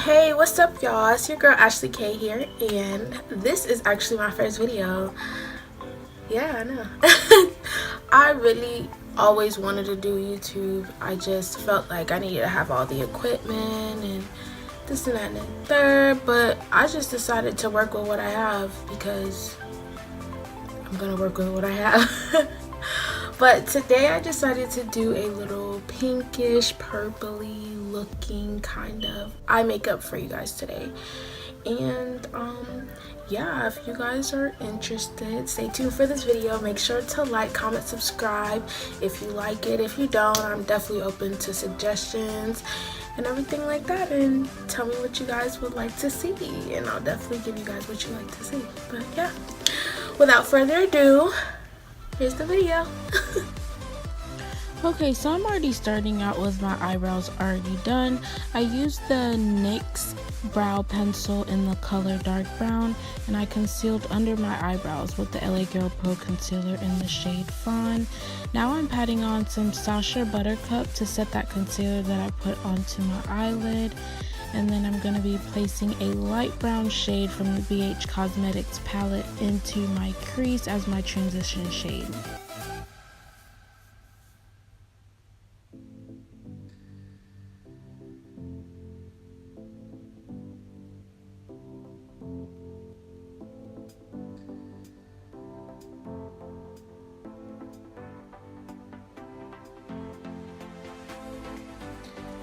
Hey, what's up y'all? It's your girl AshleyK here, and this is actually my first video. Yeah, I know. I really always wanted to do YouTube. I just felt like I needed to have all the equipment and this and that and the third, but I just decided to work with what I have because I'm gonna work with what I have. But today I decided to do a little pinkish, purpley looking kind of eye makeup for you guys today. And yeah, if you guys are interested, stay tuned for this video. Make sure to like, comment, subscribe if you like it. If you don't, I'm definitely open to suggestions and everything like that, and tell me what you guys would like to see, and I'll definitely give you guys what you like to see. But yeah, without further ado, here's the video. Okay, so I'm already starting out with my eyebrows already done. I used the NYX brow pencil in the color dark brown, and I concealed under my eyebrows with the LA Girl Pro concealer in the shade Fawn. Now I'm patting on some Sacha Buttercup to set that concealer that I put onto my eyelid. And then I'm going to be placing a light brown shade from the BH Cosmetics palette into my crease as my transition shade.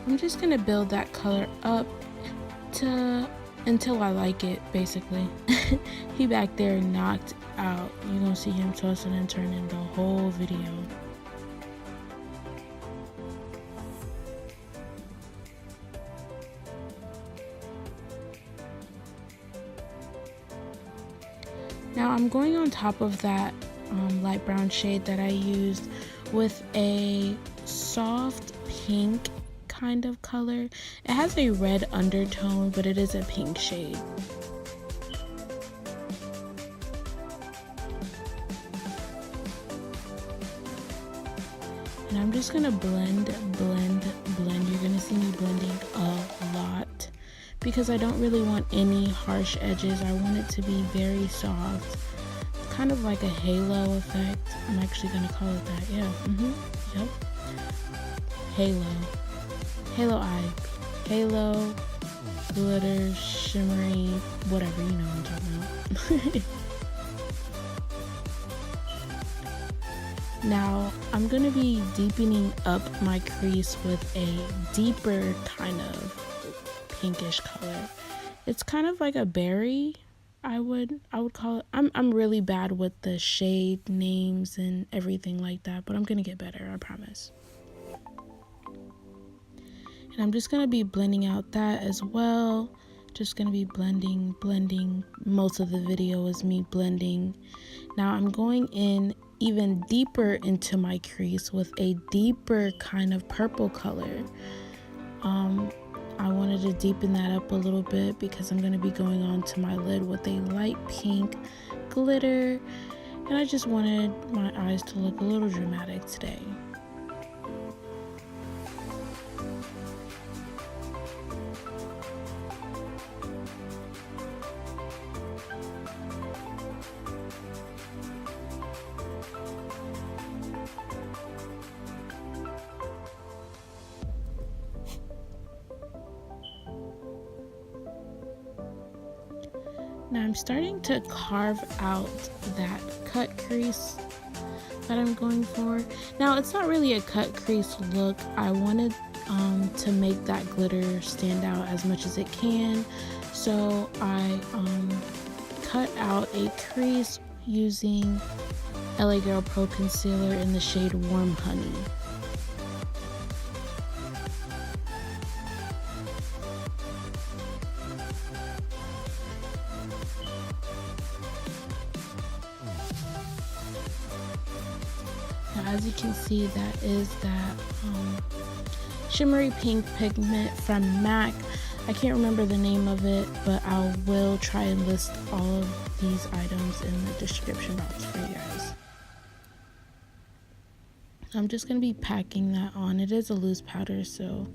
I'm just going to build that color up until I like it, basically. He back there knocked out. You're going to see him tossing and turning the whole video. Now I'm going on top of that light brown shade that I used with a soft pink kind of color. It has a red undertone, but it is a pink shade. And I'm just gonna blend. You're gonna see me blending a lot because I don't really want any harsh edges. I want it to be very soft, kind of like a halo effect. I'm actually gonna call it that. Yeah. Yep. Halo eye. Halo, glitter, shimmery, whatever, you know what I'm talking about. Now, I'm going to be deepening up my crease with a deeper kind of pinkish color. It's kind of like a berry, I would call it. I'm really bad with the shade names and everything like that, but I'm going to get better, I promise. And I'm just going to be blending out that as well. Just going to be blending. Most of the video is me blending. Now I'm going in even deeper into my crease with a deeper kind of purple color. I wanted to deepen that up a little bit because I'm going to be going on to my lid with a light pink glitter. And I just wanted my eyes to look a little dramatic today. Now I'm starting to carve out that cut crease that I'm going for. Now it's not really a cut crease look. I wanted to make that glitter stand out as much as it can. So I cut out a crease using LA Girl Pro Concealer in the shade Warm Honey. As you can see, that is that shimmery pink pigment from MAC. I can't remember the name of it, but I will try and list all of these items in the description box for you guys. I'm just going to be packing that on. It is a loose powder, so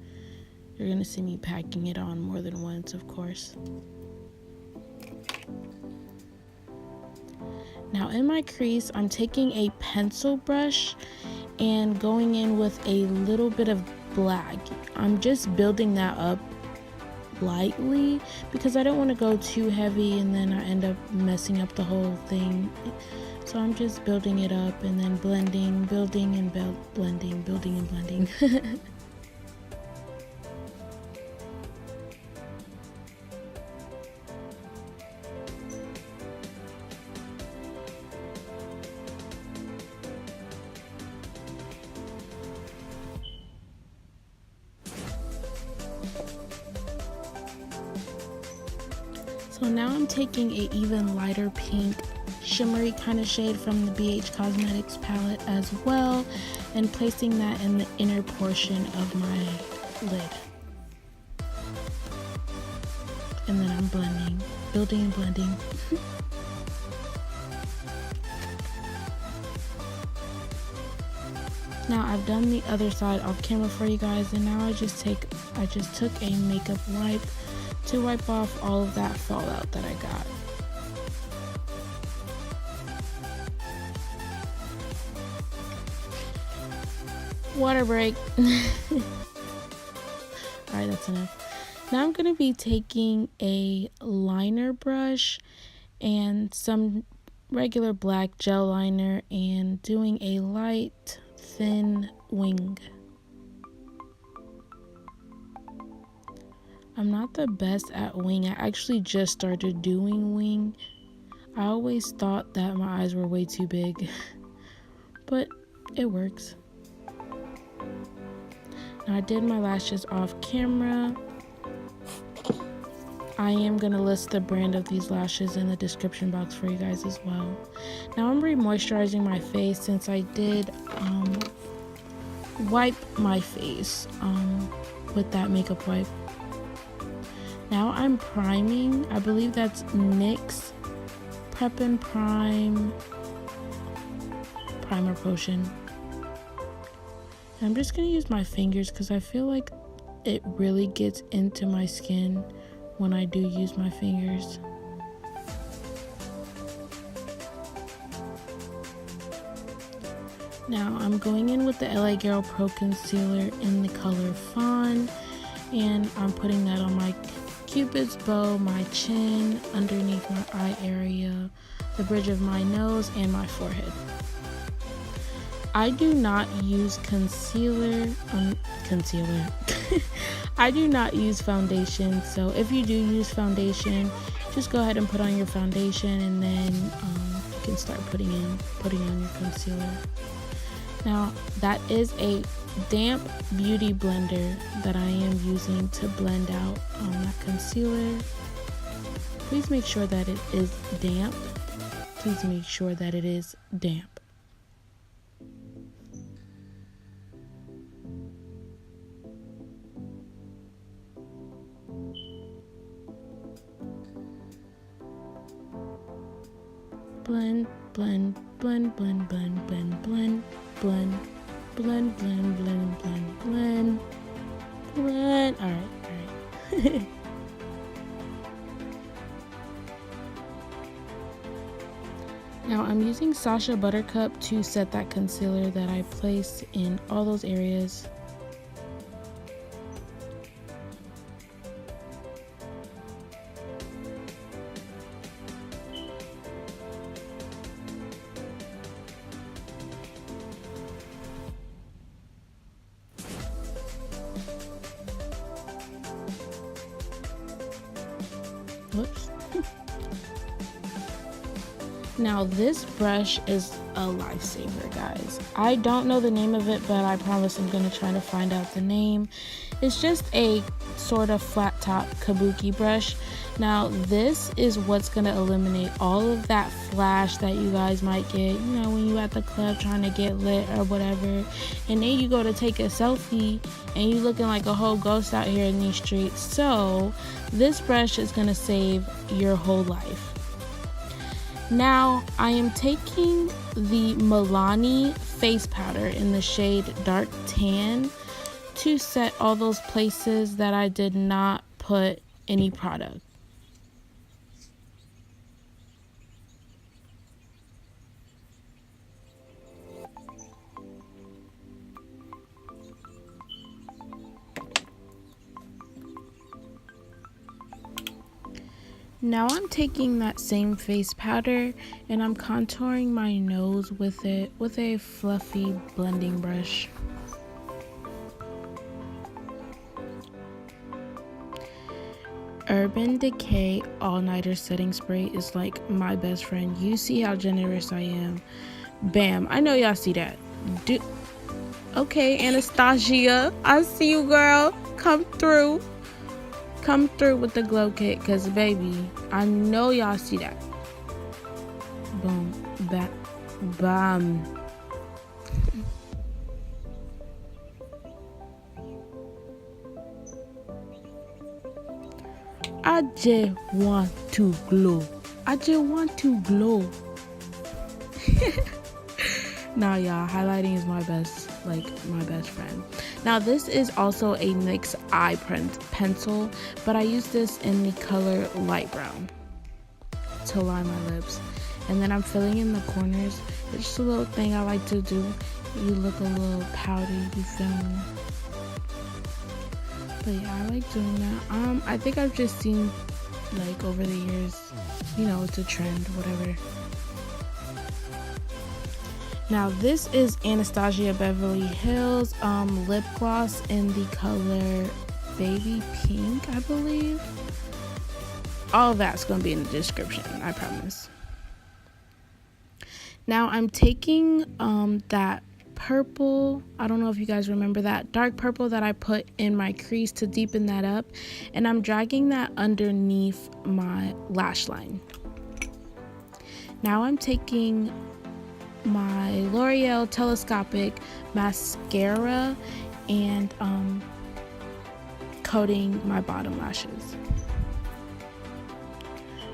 You're gonna see me packing it on more than once, of course. Now in my crease, I'm taking a pencil brush and going in with a little bit of black. I'm just building that up lightly because I don't want to go too heavy and then I end up messing up the whole thing. So I'm just building it up and then blending, building and blending, building and blending. So now I'm taking a even lighter pink shimmery kind of shade from the BH Cosmetics palette as well and placing that in the inner portion of my lid. And then I'm blending, building and blending. Now I've done the other side off camera for you guys, and now I just took a makeup wipe to wipe off all of that fallout that I got. Water break. Alright, that's enough. Now I'm going to be taking a liner brush and some regular black gel liner and doing a light, thin wing. I'm not the best at wing. I actually just started doing wing. I always thought that my eyes were way too big, but it works. Now I did my lashes off camera. I am going to list the brand of these lashes in the description box for you guys as well. Now I'm re-moisturizing my face since I did wipe my face with that makeup wipe. Now I'm priming. I believe that's NYX Prep and Prime Primer Potion. I'm just going to use my fingers because I feel like it really gets into my skin when I do use my fingers. Now I'm going in with the LA Girl Pro Concealer in the color Fawn, and I'm putting that on my Cupid's bow, my chin, underneath my eye area, the bridge of my nose, and my forehead. I do not use concealer. I do not use foundation, so if you do use foundation, just go ahead and put on your foundation, and then you can start putting on your concealer. Now that is a damp beauty blender that I am using to blend out that concealer. Please make sure that it is damp. Please make sure that it is damp. Blend, blend, blend, blend, blend, blend, blend, blend, blend, blend, blend, blend, blend, blend. Alright. Now I'm using Sacha Buttercup to set that concealer that I placed in all those areas. Whoops. Now this brush is a lifesaver, guys. I don't know the name of it, but I promise I'm going to try to find out the name. It's just a sort of flat top kabuki brush. Now this is what's going to eliminate all of that flash that you guys might get, you know, when you at the club trying to get lit or whatever, and then you go to take a selfie and you looking like a whole ghost out here in these streets. So this brush is going to save your whole life. Now I am taking the Milani face powder in the shade Dark Tan to set all those places that I did not put any product. Now I'm taking that same face powder and I'm contouring my nose with it with a fluffy blending brush. Urban Decay All-Nighter Setting Spray is like my best friend. You see how generous I am. Bam. I know y'all see that. Okay, Anastasia. I see you, girl. Come through. Come through with the glow kit, because, baby, I know y'all see that. Boom. Bam. I just want to glow. I just want to glow. Nah, y'all, highlighting is my best friend. Now, this is also a NYX eye pencil, but I use this in the color light brown to line my lips. And then I'm filling in the corners. It's just a little thing I like to do. You look a little pouty, you feel me? But yeah, I like doing that. I think I've just seen, like, over the years, you know, it's a trend, whatever. Now, this is Anastasia Beverly Hills lip gloss in the color Baby Pink, I believe. All that's going to be in the description, I promise. Now, I'm taking that purple, I don't know if you guys remember that dark purple that I put in my crease to deepen that up, and I'm dragging that underneath my lash line. Now I'm taking my L'Oreal Telescopic mascara and coating my bottom lashes.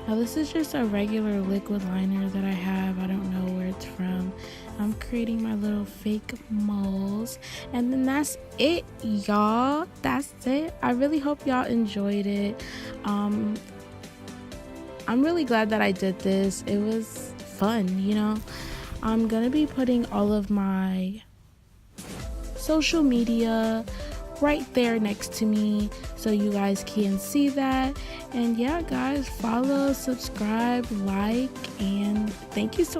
Now this is just a regular liquid liner that I have. I don't know where it's from. I'm creating my little fake moles, and then that's it, y'all. That's it. I really hope y'all enjoyed it. I'm really glad that I did this. It was fun, you know. I'm gonna be putting all of my social media right there next to me so you guys can see that. And yeah, guys, follow, subscribe, like, and thank you so